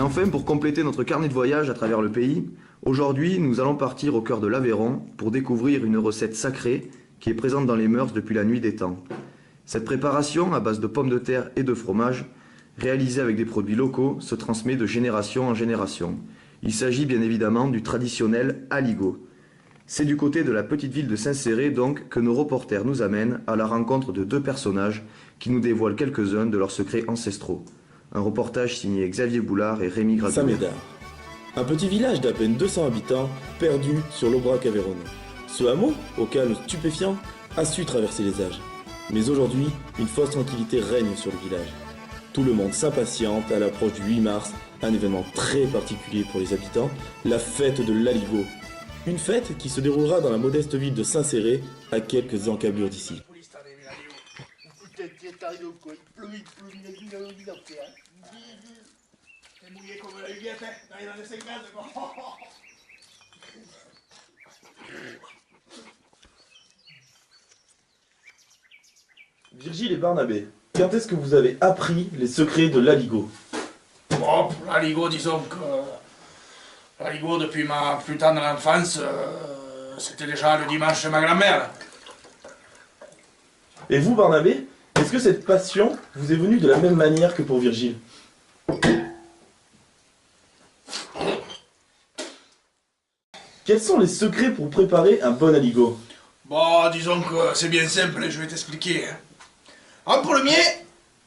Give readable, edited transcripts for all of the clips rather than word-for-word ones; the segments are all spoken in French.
enfin, pour compléter notre carnet de voyage à travers le pays, aujourd'hui, nous allons partir au cœur de l'Aveyron pour découvrir une recette sacrée qui est présente dans les mœurs depuis la nuit des temps. Cette préparation, à base de pommes de terre et de fromage, réalisée avec des produits locaux, se transmet de génération en génération. Il s'agit bien évidemment du traditionnel aligot. C'est du côté de la petite ville de Saint-Céré donc que nos reporters nous amènent à la rencontre de deux personnages qui nous dévoilent quelques-uns de leurs secrets ancestraux. Un reportage signé Xavier Boulard et Rémi Gradouin. Saint-Médard, un petit village d'à peine 200 habitants perdu sur l'Aubrac aveyronais. Ce hameau, au calme stupéfiant, a su traverser les âges. Mais aujourd'hui, une fausse tranquillité règne sur le village. Tout le monde s'impatiente à l'approche du 8 mars, un événement très particulier pour les habitants, la fête de l'Aligot. Une fête qui se déroulera dans la modeste ville de Saint-Céré, à quelques encablures d'ici. Virgile et Barnabé, quand est-ce que vous avez appris les secrets de l'Aligot? Bon, l'aligot, disons que l'aligot, depuis ma plus tendre enfance, c'était déjà le dimanche chez ma grand-mère. Et vous, Barnabé, est-ce que cette passion vous est venue de la même manière que pour Virgile? Quels sont les secrets pour préparer un bon aligot? Bon, disons que c'est bien simple, je vais t'expliquer. En premier,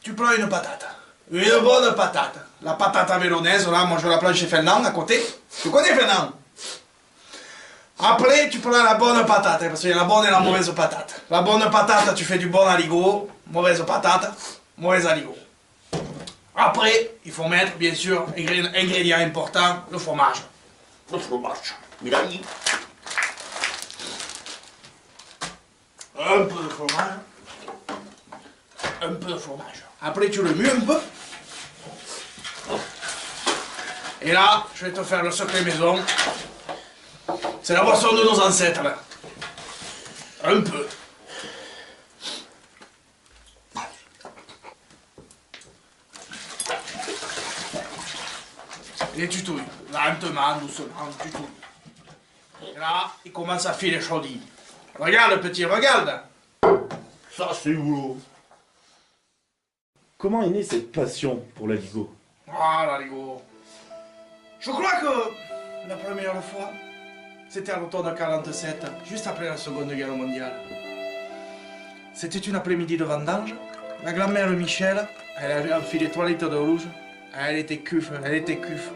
tu prends une patate. Une bonne patate. La patate aveyronnaise, là, moi je la prends chez Fernand, à côté. Tu connais Fernand? Après, tu prends la bonne patate, parce qu'il y a la bonne et la mauvaise patate. La bonne patate, tu fais du bon aligot. Mauvaise patate, mauvais aligot. Après, il faut mettre, bien sûr, ingrédient important, le fromage. Le fromage. Il a dit. Un peu de fromage. Un peu de fromage. Après, tu le mues un peu. Et là, je vais te faire le secret maison. C'est la boisson de nos ancêtres, là. Un peu. Et tu touilles. Lentement, doucement, tu touilles. Et là, il commence à filer chaudit. Regarde, petit, regarde. Ça, c'est boulot. Comment est née cette passion pour l'aligot? Ah, l'aligot. Je crois que la première fois, c'était à l'automne de 47, juste après la Seconde Guerre mondiale. C'était une après-midi de vendange. La grand-mère Michel, elle avait enfilé 3 litres de rouge. Elle était cuffe, elle était cuffe.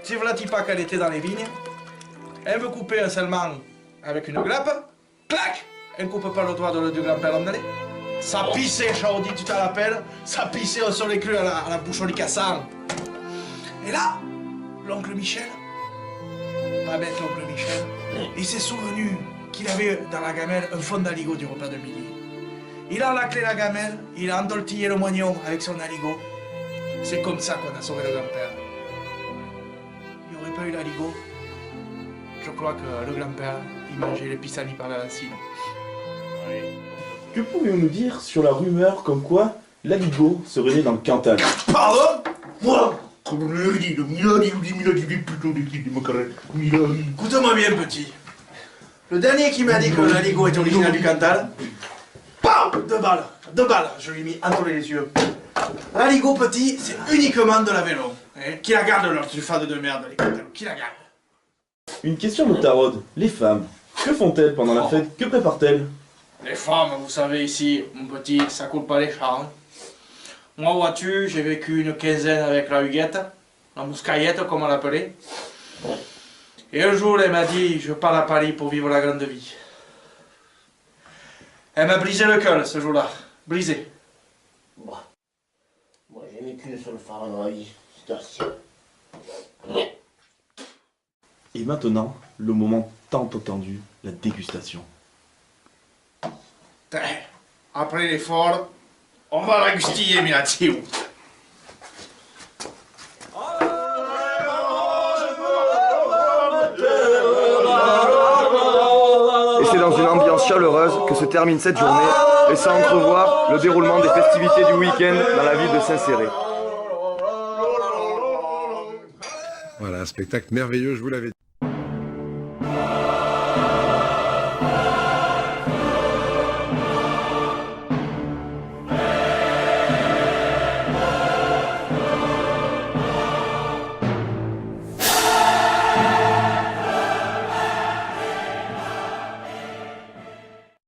Si vous la dites pas qu'elle était dans les vignes, elle me coupait un seulement avec une grappe. Clac! Elle ne coupe pas le doigt du grand-père André. Ça pissait, Chaudi, tu te rappelles? Ça pissait au soleil cru à la boucherie Cassan. Et là, l'oncle Michel, pas bête l'oncle Michel, il s'est souvenu qu'il avait dans la gamelle un fond d'aligot du repas de midi. Il a laclé la gamelle, il a endoltillé le moignon avec son aligot. C'est comme ça qu'on a sauvé le grand-père. Il n'y aurait pas eu l'aligot, je crois que le grand-père, il mangeait les pissenlits par la lancine. Que pouvez-vous nous dire sur la rumeur comme quoi l'aligot serait né dans le Cantal? Pardon? Moi? Écoute-moi bien, petit. Le dernier qui m'a dit que l'aligot est originaire du Cantal, PAM! 2 balles, je lui ai mis entre les yeux. L'aligot, petit, c'est uniquement de l'Aveyron. Qui la garde, leur truffade de merde, les Cantalos, qui la garde? Une question me taraude. Les femmes, que font-elles pendant la fête? Que préparent-elles? Les femmes, vous savez, ici, mon petit, ça coule pas les chars. Moi, vois-tu, j'ai vécu une quinzaine avec la Huguette, la mouscaillette, comme on l'appelait. Et un jour, elle m'a dit, je pars à Paris pour vivre la grande vie. Elle m'a brisé le cœur, ce jour-là. Brisé. Moi, j'ai vécu qu'une seule femme dans la vie, c'est assez. Et maintenant, le moment tant attendu, la dégustation. Après l'effort, on va la gustiller, Milatio. Et c'est dans une ambiance chaleureuse que se termine cette journée, laissant entrevoir le déroulement des festivités du week-end dans la ville de Saint-Céré. Un spectacle merveilleux, je vous l'avais dit.